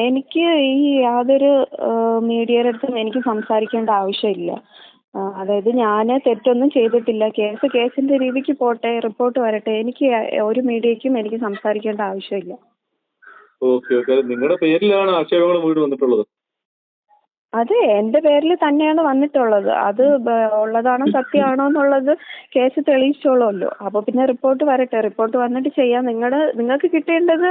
എനിക്ക് ഈ യാതൊരു മീഡിയയുടെ അടുത്തും എനിക്ക് സംസാരിക്കേണ്ട ആവശ്യമില്ല. അതായത് ഞാന് തെറ്റൊന്നും ചെയ്തിട്ടില്ല. കേസിന്റെ രീതിക്ക് പോട്ടെ, റിപ്പോർട്ട് വരട്ടെ. എനിക്ക് ഒരു മീഡിയയ്ക്കും എനിക്ക് സംസാരിക്കേണ്ട ആവശ്യമില്ല. ഓക്കെ. നിങ്ങളുടെ പേരിലാണ് ആക്ഷേപങ്ങൾ മുഴുവൻ വന്നിട്ടുള്ളത്. അതെ, എന്റെ പേരിൽ തന്നെയാണ് വന്നിട്ടുള്ളത്. അത് ഉള്ളതാണോ സത്യമാണോ എന്നുള്ളത് കേസ് തെളിയിച്ചോളുമല്ലോ. അപ്പൊ പിന്നെ റിപ്പോർട്ട് വരട്ടെ. റിപ്പോർട്ട് വന്നിട്ട് ചെയ്യാം. നിങ്ങൾക്ക് കിട്ടേണ്ടത്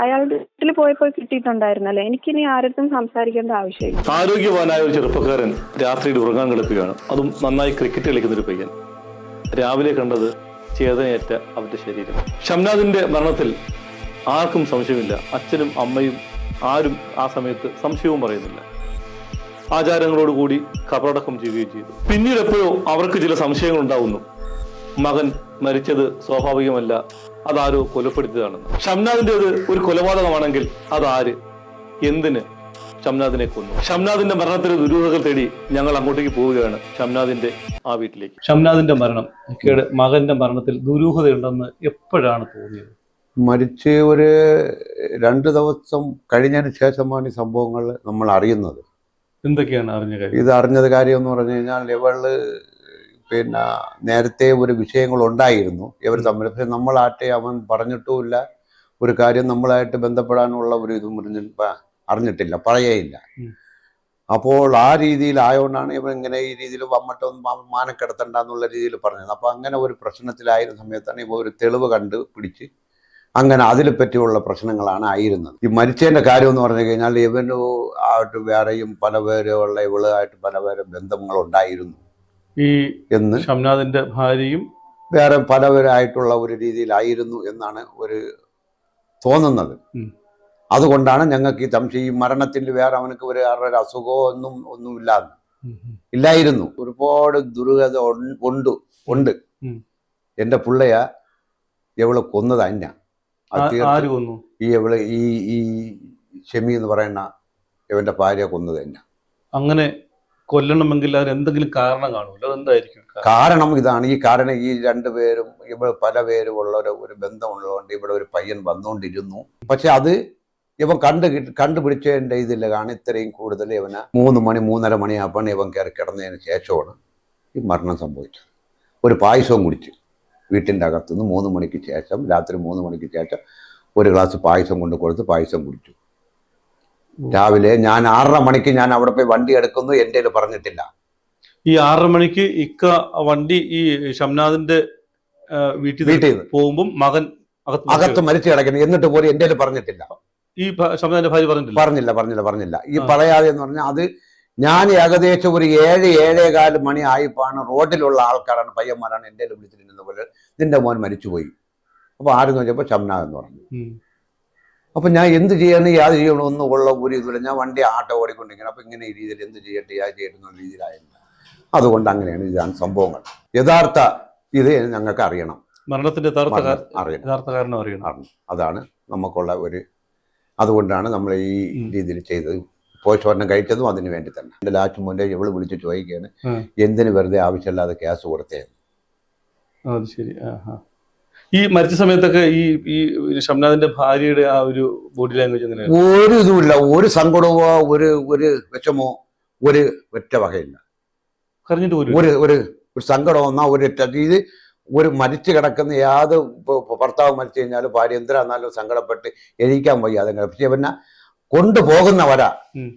അയാളുടെ വീട്ടിൽ പോയപ്പോൾ കിട്ടിയിട്ടുണ്ടായിരുന്നല്ലോ. എനിക്കിനി ആരടുത്തും സംസാരിക്കേണ്ട ആവശ്യമില്ല. ആരോഗ്യവാനായ ഒരു ചെറുപ്പക്കാരൻ രാത്രിയിൽ ഉറങ്ങാൻ കിടക്കുകയാണ്. അതും നന്നായി ക്രിക്കറ്റ് കളിക്കുന്നൊരു പയ്യൻ. രാവിലെ കണ്ടത് ചേതനയേറ്റ അവന്റെ ശരീരം. ഷംനാദിന്റെ മരണത്തിൽ ആർക്കും സംശയമില്ല. അച്ഛനും അമ്മയും ആരും ആ സമയത്ത് സംശയവും പറയുന്നില്ല. ആചാരങ്ങളോടുകൂടി ഖബറടക്കം ചെയ്യുകയും ചെയ്തു. പിന്നീട് എപ്പോഴോ അവർക്ക് ചില സംശയങ്ങൾ ഉണ്ടാവുന്നു. മകൻ മരിച്ചത് സ്വാഭാവികമല്ല, അതാരോ കൊലപ്പെടുത്തിയതാണെന്ന്. ഷംനാദിൻ്റെത് ഒരു കൊലപാതകമാണെങ്കിൽ അതാര്, എന്തിന് ഷംനാദിനെ കൊന്നു? ഷംനാദിന്റെ മരണത്തിന് ദുരൂഹതകൾ തേടി ഞങ്ങൾ അങ്ങോട്ടേക്ക് പോവുകയാണ്, ഷംനാദിന്റെ ആ വീട്ടിലേക്ക്. ഷംനാദിന്റെ മരണം, മകന്റെ മരണത്തിൽ ദുരൂഹതയുണ്ടെന്ന് എപ്പോഴാണ് തോന്നിയത്? മരിച്ച് ഒരു 2 ദിവസം കഴിഞ്ഞതിന് ശേഷമാണ് ഈ സംഭവങ്ങൾ നമ്മൾ അറിയുന്നത്. എന്തൊക്കെയാണ് അറിഞ്ഞ കാര്യം? ഇത് അറിഞ്ഞത് കാര്യം എന്ന് പറഞ്ഞു കഴിഞ്ഞാൽ ഇവള് പിന്നെ നേരത്തെ ഒരു വിഷയങ്ങൾ ഉണ്ടായിരുന്നു ഇവർ തമ്മിൽ. പക്ഷെ നമ്മളാട്ടെ അവൻ പറഞ്ഞിട്ടുമില്ല, ഒരു കാര്യം നമ്മളായിട്ട് ബന്ധപ്പെടാനുള്ള ഒരു ഇതും അറിഞ്ഞിട്ടില്ല, പറയേയില്ല. അപ്പോൾ ആ രീതിയിൽ ആയതുകൊണ്ടാണ് ഇവൻ ഇങ്ങനെ ഈ രീതിയിൽ വമ്മട്ടൊന്നും മാനക്കെടുത്തണ്ട എന്നുള്ള രീതിയിൽ പറഞ്ഞത്. അപ്പോൾ അങ്ങനെ ഒരു പ്രശ്നത്തിലായിരുന്ന സമയത്താണ് ഇവ ഒരു തെളിവ് കണ്ടുപിടിച്ച് അങ്ങനെ അതിനെ പറ്റിയുള്ള പ്രശ്നങ്ങളാണ് ആയിരുന്നത്. ഈ മരിച്ചതിന്റെ കാര്യം എന്ന് പറഞ്ഞു കഴിഞ്ഞാൽ ഇവന് ആയിട്ട് വേറെയും പലപേരുള്ള ഇവളുമായിട്ട് പലപേരും ബന്ധങ്ങളുണ്ടായിരുന്നു ഈ എന്ന്. ഷംനാദിന്റെ ഭാര്യയും വേറെ പലവരായിട്ടുള്ള ഒരു രീതിയിലായിരുന്നു എന്നാണ് ഒരു തോന്നുന്നത്. അതുകൊണ്ടാണ് ഞങ്ങൾക്ക് ഈ സംശയം. ഈ മരണത്തിൽ വേറെ അവനക്ക് ഒരു അസുഖമോ ഒന്നും ഇല്ലായിരുന്നു. ഒരുപാട് ദുർഗത ഉണ്ട്. എന്റെ പിള്ളയ ഇവളെ കൊന്നത് അന്ന ഈ ഷെമി എന്ന് പറയുന്ന ഇവന്റെ ഭാര്യ കൊന്നത് തന്നെ. അങ്ങനെ കൊല്ലണമെങ്കിൽ എന്തെങ്കിലും കാരണം കാണുമല്ലോ, അതെന്തായിരിക്കും കാരണം? ഇതാണ് ഈ കാരണം. ഈ 2 പേരും ഇവിടെ പല പേരും ഉള്ള ഒരു ബന്ധമുള്ളതുകൊണ്ട് ഇവിടെ ഒരു പയ്യൻ വന്നുകൊണ്ടിരുന്നു. പക്ഷെ അത് ഇവൻ കണ്ടുപിടിച്ചതിൻ്റെ ഇതില്ല. കാരണം ഇത്രയും കൂടുതൽ ഇവന് 3 മണി 3:30 മണിയാകുമ്പോൾ ഇവൻ കയറി കിടന്നതിന് ശേഷമാണ് ഈ മരണം സംഭവിച്ചത്. ഒരു പായസവും കുടിച്ച് വീട്ടിൻ്റെ അകത്തുനിന്ന് 3 മണിക്ക് ശേഷം, രാത്രി 3 മണിക്ക് ശേഷം ഒരു ഗ്ലാസ് പായസം കൊണ്ട് കൊടുത്ത് പായസം കുടിച്ചു. രാവിലെ ഞാൻ 6:30 മണിക്ക് ഞാൻ അവിടെ പോയി വണ്ടി എടുക്കുന്നു, എൻ്റെ കയ്യിൽ പറഞ്ഞിട്ടില്ല. ഈ 6:30 മണിക്ക് ഇക്ക വണ്ടി ഈ ഷംനാദിന്റെ വീട്ടിൽ പോകുമ്പോൾ മകൻ അകത്ത് മരിച്ചു കിടക്കുന്നു. എന്നിട്ട് പോലും എൻ്റെ കയ്യിൽ പറഞ്ഞിട്ടില്ല. ഈ ഷംനാദിന്റെ ഭാര്യ പറഞ്ഞില്ല. ഈ പറയാതെ എന്ന് പറഞ്ഞാൽ അത് ഞാൻ ഏകദേശം ഒരു 7-7:15 മണി ആയിപ്പാണ് റോഡിലുള്ള ആൾക്കാരാണ്, പയ്യന്മാരാണ് എൻ്റെ വിളിച്ചിരുന്നത് പോലെ നിന്റെ മോൻ മരിച്ചുപോയി. അപ്പോൾ ആരെന്ന് വെച്ചപ്പോൾ ഷംനാദ് എന്ന് പറഞ്ഞു. അപ്പം ഞാൻ എന്ത് ചെയ്യണം, യാത് ചെയ്യണം ഒന്നും ഉള്ള ഒരു ഇതില്ല. ഞാൻ വണ്ടി ആട്ടോ ഓടിക്കൊണ്ടിരിക്കണം. അപ്പം ഇങ്ങനെ ഈ രീതിയിൽ എന്ത് ചെയ്യട്ടെ എന്നുള്ള രീതിയിലായിരുന്നു. അതുകൊണ്ട് അങ്ങനെയാണ് ഇതാണ് സംഭവങ്ങൾ. യഥാർത്ഥ ഇത് ഞങ്ങൾക്ക് അറിയണം. മരണത്തിന്റെ കാരണം അറിയണം. അതാണ് നമുക്കുള്ള ഒരു. അതുകൊണ്ടാണ് നമ്മൾ ഈ രീതിയിൽ ചെയ്തത്. പോസ്റ്റ്മോർട്ടം കഴിച്ചതും അതിന് വേണ്ടി തന്നെ. എൻ്റെ ലാസ്റ്റ് മുന്നേ ഇവള് വിളിച്ച് ചോദിക്കുകയാണ്, എന്തിന് വെറുതെ ആവശ്യമില്ലാതെ കേസ് കൊടുത്തേന്ന്. അത് ശരി. ഈ മരിച്ച സമയത്തൊക്കെ ഈ ഷംനാദിന്റെ ഭാര്യയുടെ ആ ഒരു ബോഡി ലാംഗ്വേജ് എങ്ങനെയാണ്? ഒരു ഇതുമില്ല, ഒരു സങ്കടമോ ഒരു വിഷമോ ഒരു ഒറ്റ വകയില്ല. ഒരു സങ്കടം വന്നാൽ ഇത് ഒരു മരിച്ചു കിടക്കുന്ന യാത് ഭർത്താവ് മരിച്ചു കഴിഞ്ഞാൽ ഭാര്യ എന്തിനാന്നാലും സങ്കടപ്പെട്ട് എഴുതിക്കാൻ വയ്യാതെ. പക്ഷെ പിന്നെ കൊണ്ടുപോകുന്നവരാ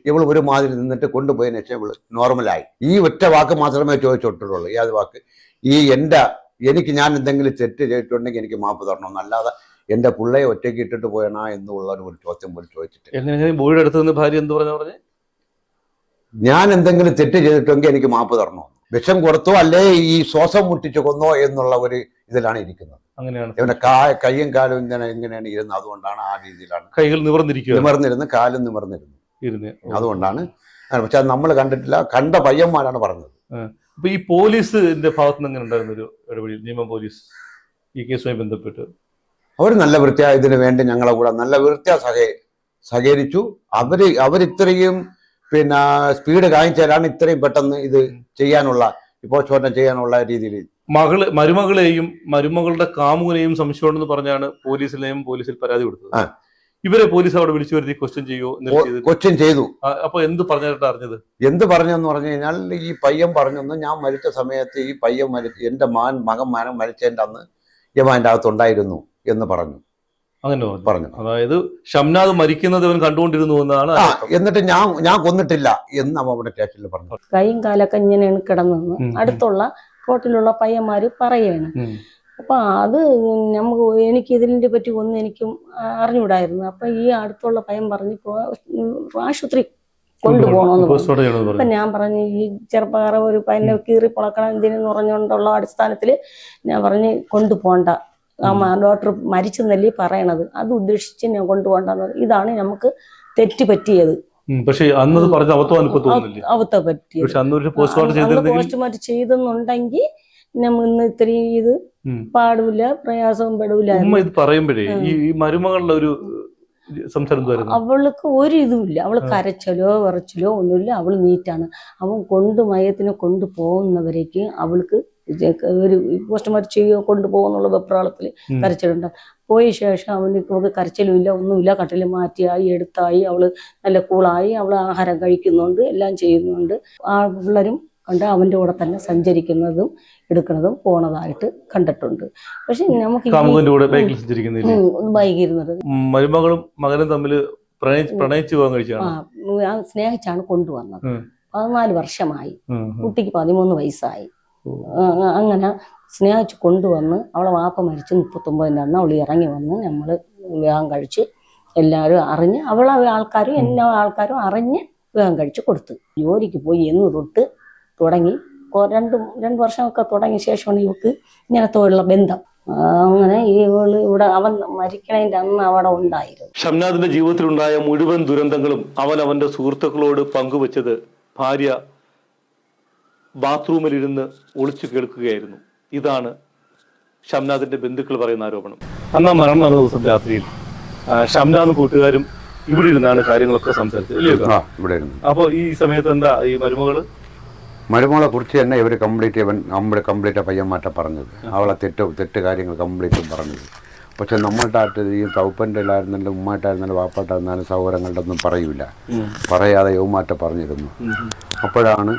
ഇവൾ ഒരു മാതിരി നിന്നിട്ട് കൊണ്ടുപോയതിനു ശേഷം ഇവള് നോർമലായി. ഈ ഒറ്റ വാക്ക് മാത്രമേ ചോദിച്ചിട്ടുള്ളൂ. ഏത് വാക്ക്? എനിക്ക് ഞാൻ എന്തെങ്കിലും തെറ്റ് ചെയ്തിട്ടുണ്ടെങ്കിൽ എനിക്ക് മാപ്പ് തരണം, അല്ലാതെ എന്റെ പിള്ളയെ ഒറ്റയ്ക്ക് ഇട്ടിട്ട് പോയണ എന്നുള്ള ഒരു ചോദ്യം പോലും ചോദിച്ചിട്ട്. ഭാര്യ എന്ത് പറഞ്ഞു? ഞാൻ എന്തെങ്കിലും തെറ്റ് ചെയ്തിട്ടെങ്കിൽ എനിക്ക് മാപ്പ് തരണോ, വിഷം കൊടുത്തോ അല്ലേ ഈ ശ്വാസം മുട്ടിച്ചു കൊന്നോ എന്നുള്ള ഒരു ഇതിലാണ് ഇരിക്കുന്നത്. അങ്ങനെയാണ് ഇവന്റെ കൈയും കാലും ഇങ്ങനെയാണ് ഇരുന്നത്. അതുകൊണ്ടാണ് ആ രീതിയിലാണ്. കൈകൾ നിവർന്നിരുന്ന് കാലും നിവർന്നിരുന്നു. അതുകൊണ്ടാണ്. പക്ഷെ അത് നമ്മൾ കണ്ടിട്ടില്ല, കണ്ട പയ്യന്മാരാണ് പറഞ്ഞത്. അപ്പൊ ഈ പോലീസിന്റെ ഭാഗത്ത് നിന്ന് എങ്ങനെ ഉണ്ടായിരുന്ന ഒരു ഇടപെടൽ? നിയമ പോലീസ് ഈ കേസുമായി ബന്ധപ്പെട്ട് അവർ നല്ല വൃത്തിയാ ഇതിനു വേണ്ടി ഞങ്ങളെ കൂടെ നല്ല വൃത്തിയാ സഹകരിച്ചു. അവരിത്രയും പിന്നെ സ്പീഡ് കാണിച്ചാലാണ് ഇത്രയും പെട്ടെന്ന് ഇത് ചെയ്യാനുള്ള പോസ്റ്റ്മോർട്ടം ചെയ്യാനുള്ള രീതിയിൽ. മരുമകളെയും മരുമകളുടെ കാമുകനെയും സംശയമുണ്ടെന്ന് പറഞ്ഞാണ് പോലീസിൽ പരാതി കൊടുത്തത്. ഇവരെ പോലീസ് അവിടെ വിളിച്ചു വരുത്തി ക്വസ്റ്റ്യൻ ചെയ്യുമോ? ക്വസ്റ്റ്യൻ ചെയ്തു. അപ്പൊ എന്ത് പറഞ്ഞിട്ട് അറിഞ്ഞത്? എന്ത് പറഞ്ഞെന്ന് പറഞ്ഞു കഴിഞ്ഞാൽ ഈ പയ്യൻ പറഞ്ഞെന്ന്, ഞാൻ മരിച്ച സമയത്ത് ഈ പയ്യൻ എന്റെ മകൻ മരിച്ചതിന്റെ അന്ന് യമാൻ്റെ അകത്തുണ്ടായിരുന്നു എന്ന് പറഞ്ഞു. അങ്ങനെ പറഞ്ഞു. അതായത് ഷംനാദ് മരിക്കുന്നത് അവൻ കണ്ടുകൊണ്ടിരുന്നു എന്നാണ്. എന്നിട്ട് ഞാൻ കൊന്നിട്ടില്ല എന്ന് അവൻ അവിടെ സ്റ്റേഷനിൽ പറഞ്ഞു. കൈയും കാലൊക്കെ ഇങ്ങനെയാണ് കിടന്നെന്ന് അടുത്തുള്ള റോട്ടിലുള്ള പയ്യന്മാര് പറയാണ്. അപ്പൊ അത് എനിക്ക് ഇതിനെ പറ്റി ഒന്നും എനിക്കും അറിഞ്ഞൂടായിരുന്നു. അപ്പൊ ഈ അടുത്തുള്ള പയ്യൻ പറഞ്ഞു ആശുപത്രി കൊണ്ടുപോകണമെന്ന് പറഞ്ഞു. അപ്പൊ ഞാൻ പറഞ്ഞു ഈ ചെറുപ്പക്കാരെ ഒരു പയ്യനെ കീറി പൊളക്കണം എന്തിനെന്ന് പറഞ്ഞുകൊണ്ടുള്ള അടിസ്ഥാനത്തില് ഞാൻ പറഞ്ഞ് കൊണ്ടുപോകണ്ട, ഡോക്ടർ മരിച്ചെന്നല്ലേ പറയണത്, അത് ഉദ്ദേശിച്ച് ഞാൻ കൊണ്ടുപോകണ്ടെന്ന്. ഇതാണ് നമുക്ക് തെറ്റ് പറ്റിയത്. പക്ഷേ അന്നത് പറഞ്ഞ അവത്ത പറ്റിയത്. പോസ്റ്റ്മോർട്ടം ചെയ്തെന്നുണ്ടെങ്കിൽ നമ്മൾ ഇന്ന് ഇത്രയും ഇത് പാടില്ല, പ്രയാസവും പെടില്ല. ഇത് പറയുമ്പോഴേ ഈ മരുമകളുടെ ഒരു സംസാരം അവൾക്ക് ഒരു ഇതുമില്ല. അവള് കരച്ചലോ വിറച്ചലോ ഒന്നുമില്ല. അവള് നീറ്റാണ്. അവൻ മയത്തിനെ കൊണ്ടുപോകുന്നവരേക്ക് അവൾക്ക് ഒരു പോസ്റ്റ്മോർട്ടം ചെയ്യുകയോ കൊണ്ടുപോകുന്നുള്ള വെപ്രാളത്തിൽ കരച്ചിലുണ്ട്. പോയ ശേഷം അവൾക്ക് കരച്ചിലും ഇല്ല, ഒന്നുമില്ല. കട്ടിൽ മാറ്റിയായി എടുത്തായി അവള് നല്ല കൂളായി. അവള് ആഹാരം കഴിക്കുന്നുണ്ട്, എല്ലാം ചെയ്യുന്നുണ്ട്. ആ പിള്ളേരും കണ്ട് അവന്റെ കൂടെ തന്നെ സഞ്ചരിക്കുന്നതും എടുക്കുന്നതും പോണതായിട്ട് കണ്ടിട്ടുണ്ട്. പക്ഷെ നമുക്ക് ബൈക്കിരുന്നത് മരുമകളും മകനും തമ്മിൽ സ്നേഹിച്ചാണ് കൊണ്ടുവന്നത്. 14 വർഷമായി. കുട്ടിക്ക് 13 വയസ്സായി. അങ്ങനെ സ്നേഹിച്ച് കൊണ്ടുവന്ന് അവളെ വാപ്പ മരിച്ച് 39-ന്റെ അന്ന് അവൾ ഇറങ്ങി വന്ന് നമ്മള് വിവാഹം കഴിച്ച് എല്ലാവരും അറിഞ്ഞ്, അവളെ ആൾക്കാരും എല്ലാ ആൾക്കാരും അറിഞ്ഞ് വിവാഹം കഴിച്ച് കൊടുത്തു. ജോലിക്ക് പോയി എന്ന് തൊട്ട് തുടങ്ങി 2 വർഷമൊക്കെ തുടങ്ങിയ ശേഷമാണ് ഇവക്ക് ഇങ്ങനത്തോടുള്ള ബന്ധം. അങ്ങനെ ഇവിടെ അവൻ മരിക്കണതിന്റെ അന്ന് അവിടെ ഉണ്ടായിരുന്നു. ഷംനാദിന്റെ ജീവിതത്തിലുണ്ടായ മുഴുവൻ ദുരന്തങ്ങളും അവന്റെ സുഹൃത്തുക്കളോട് പങ്കുവച്ചത് ഭാര്യ ബാത്റൂമിലിരുന്ന് ഒളിച്ചു കേൾക്കുകയായിരുന്നു. ഇതാണ് ഷംനാദിന്റെ ബന്ധുക്കൾ പറയുന്ന ആരോപണം. അന്നാ മരണം നടന്ന ദിവസം രാത്രിയിൽ ഷംനാദും കൂട്ടുകാരും ഇവിടെ ഇരുന്നാണ് കാര്യങ്ങളൊക്കെ സംസാരിച്ചത്. അപ്പൊ ഈ സമയത്ത് എന്താ ഈ മരുമകളെ കുറിച്ച് തന്നെ ഇവർ കംപ്ലീറ്റ് പയ്യന്മാറ്റ പറഞ്ഞത്. അവളെ തെറ്റ് കാര്യങ്ങൾ കംപ്ലീറ്റും പറഞ്ഞത്. പക്ഷെ നമ്മളുടെ ഈ തൗപ്പൻ്റെ ആയിരുന്നാലും ഉമ്മായിട്ടായിരുന്നാലും വാപ്പായിട്ടായിരുന്നാലും സഹോദരങ്ങളുടെ ഒന്നും പറയൂല. പറയാതെ യൗമാറ്റ പറഞ്ഞിരുന്നു. അപ്പോഴാണ്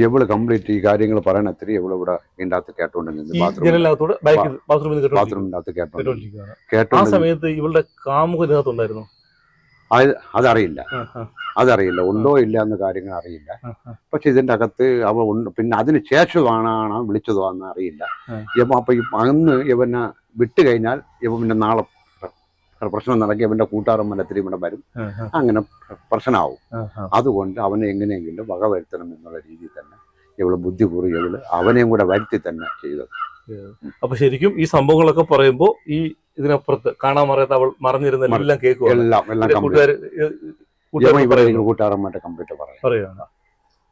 ഇവള് കംപ്ലീറ്റ് ഈ കാര്യങ്ങൾ പറയണത്തിരി ഇവള് ഇവിടെ ഇതിൻ്റെ അകത്ത് കേട്ടോണ്ടിരുന്നത്. ബാത്റൂമിൻ്റെ അകത്ത് കേട്ടോണ്ടിരുന്നു. അതറിയില്ല ഉണ്ടോ ഇല്ല എന്ന കാര്യങ്ങൾ അറിയില്ല. പക്ഷെ ഇതിന്റെ അകത്ത് അവ ഉണ്ട്. പിന്നെ അതിന് ശേഷമാണ് വിളിച്ചതോ എന്ന് അറിയില്ല. അപ്പൊ അന്ന് ഇവനെ വിട്ട് കഴിഞ്ഞാൽ പിന്നെ നാളെ പ്രശ്നം നടക്കി ഇവന്റെ കൂട്ടുകാരന്മാരെത്തിരി ഇവിടെ വരും. അങ്ങനെ പ്രശ്നമാവും. അതുകൊണ്ട് അവനെ എങ്ങനെയെങ്കിലും വകവരുത്തണം എന്നുള്ള രീതിയിൽ തന്നെ ഇവള് ബുദ്ധി കൂറി അവനെയും കൂടെ വരുത്തി തന്നെ ചെയ്തത്. അപ്പൊ ശരിക്കും ഈ സംഭവങ്ങളൊക്കെ പറയുമ്പോ ഈ ഇതിനപ്പുറത്ത് കാണാൻ പറയാത്ത അവൾ മറിഞ്ഞിരുന്ന എല്ലാം കേൾക്കുക, കൂട്ടുകാരന്മാരുടെ കംപ്ലീറ്റ് പറയുകയാണ്.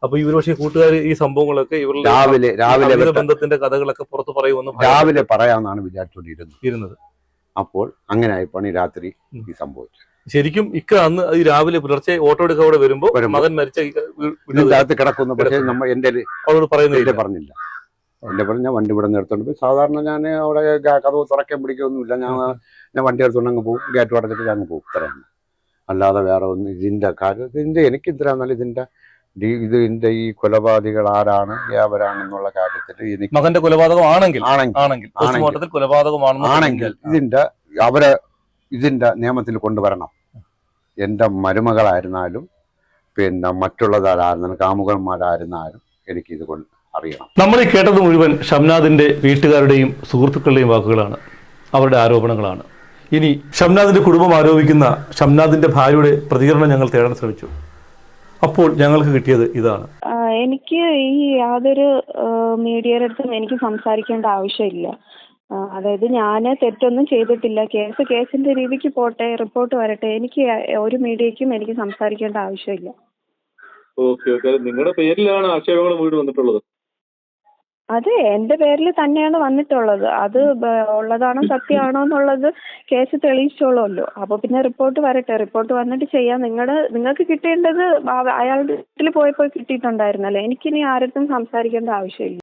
അപ്പൊ ഇവർ പക്ഷേ കൂട്ടുകാർ ഈ സംഭവങ്ങളൊക്കെ ഇവരുടെ രാവിലെ ബന്ധത്തിന്റെ കഥകളൊക്കെ പുറത്ത് പറയുമെന്ന് രാവിലെ പറയാമെന്നാണ് വിചാരിച്ചുകൊണ്ടിരുന്നത്. അപ്പോൾ അങ്ങനെ ആയപ്പോഴാണ് ഈ രാത്രി ഈ സംഭവിച്ചത്. ശരിക്കും അന്ന് ഈ രാവിലെ പുലർച്ചെ ഓട്ടോ എടുക്കാൻ അവിടെ വരുമ്പോ മകൻ മരിച്ച കിടക്കുന്നു. പക്ഷെ നമ്മൾ അവളോട് പറഞ്ഞില്ല. എന്റെ പറഞ്ഞ വണ്ടി ഇവിടെ നിർത്തോണ്ട് പോയി. സാധാരണ ഞാൻ അവിടെ കഥവ് തുറക്കാൻ പിടിക്കൊന്നുമില്ല. ഞാൻ വണ്ടി എടുത്തോണ്ട് അങ്ങ് പോകും, ഗേറ്റ് അടച്ചിട്ട് ഞാൻ അങ്ങ് പോകും. ഇത്രയാണ്. അല്ലാതെ വേറെ ഒന്നും ഇതിന്റെ കാര്യത്തിന്റെ എനിക്ക് ഇത്രയാണെന്നാലും ഇതിന്റെ ഈ കൊലപാതകൾ ആരാണ് ഏവരാണെന്നുള്ള കാര്യത്തിൽ എനിക്ക് മകന്റെ കൊലപാതകമാണെങ്കിൽ ഇതിന്റെ നിയമത്തിൽ കൊണ്ടുവരണം. എന്റെ മരുമകളായിരുന്നാലും പിന്നെ മറ്റുള്ളതാരായിരുന്നാലും കാമുകന്മാരായിരുന്നാലും എനിക്കിത് അറിയണം. നമ്മൾ ഈ കേട്ടത് മുഴുവൻ ഷംനാദിന്റെ വീട്ടുകാരുടെയും സുഹൃത്തുക്കളുടെയും വാക്കുകളാണ്, അവരുടെ ആരോപണങ്ങളാണ്. ഇനി ഷംനാദിന്റെ കുടുംബം ആരോപിക്കുന്ന ഷംനാദിന്റെ ഭാര്യയുടെ പ്രതികരണം ഞങ്ങൾ തേടാൻ ശ്രമിച്ചു. അപ്പോൾ ഞങ്ങൾക്ക് കിട്ടിയത് ഇതാണ്. എനിക്ക് ഈ യാതൊരു മീഡിയയുടെ അടുത്തും എനിക്ക് സംസാരിക്കേണ്ട ആവശ്യമില്ല. അതായത് ഞാൻ തെറ്റൊന്നും ചെയ്തിട്ടില്ല. കേസിന്റെ രീതിക്ക് പോട്ടെ, റിപ്പോർട്ട് വരട്ടെ. എനിക്ക് ഒരു മീഡിയക്കും എനിക്ക് സംസാരിക്കേണ്ട ആവശ്യമില്ല. നിങ്ങളുടെ പേരിലാണ് ആക്ഷേപങ്ങൾ മുഴുവൻ വന്നിട്ടുള്ളത്. അതെ, എന്റെ പേരിൽ തന്നെയാണ് വന്നിട്ടുള്ളത്. അത് ഉള്ളതാണോ സത്യമാണോ എന്നുള്ളത് കേസ് തെളിയിച്ചോളൂല്ലോ. അപ്പൊ പിന്നെ റിപ്പോർട്ട് വരട്ടെ, റിപ്പോർട്ട് വന്നിട്ട് ചെയ്യാം. നിങ്ങൾക്ക് കിട്ടേണ്ടത് അയാളുടെ വീട്ടിൽ പോയപ്പോൾ കിട്ടിയിട്ടുണ്ടായിരുന്നല്ലോ. എനിക്കിനി ആരടുത്തും സംസാരിക്കേണ്ട ആവശ്യമില്ല.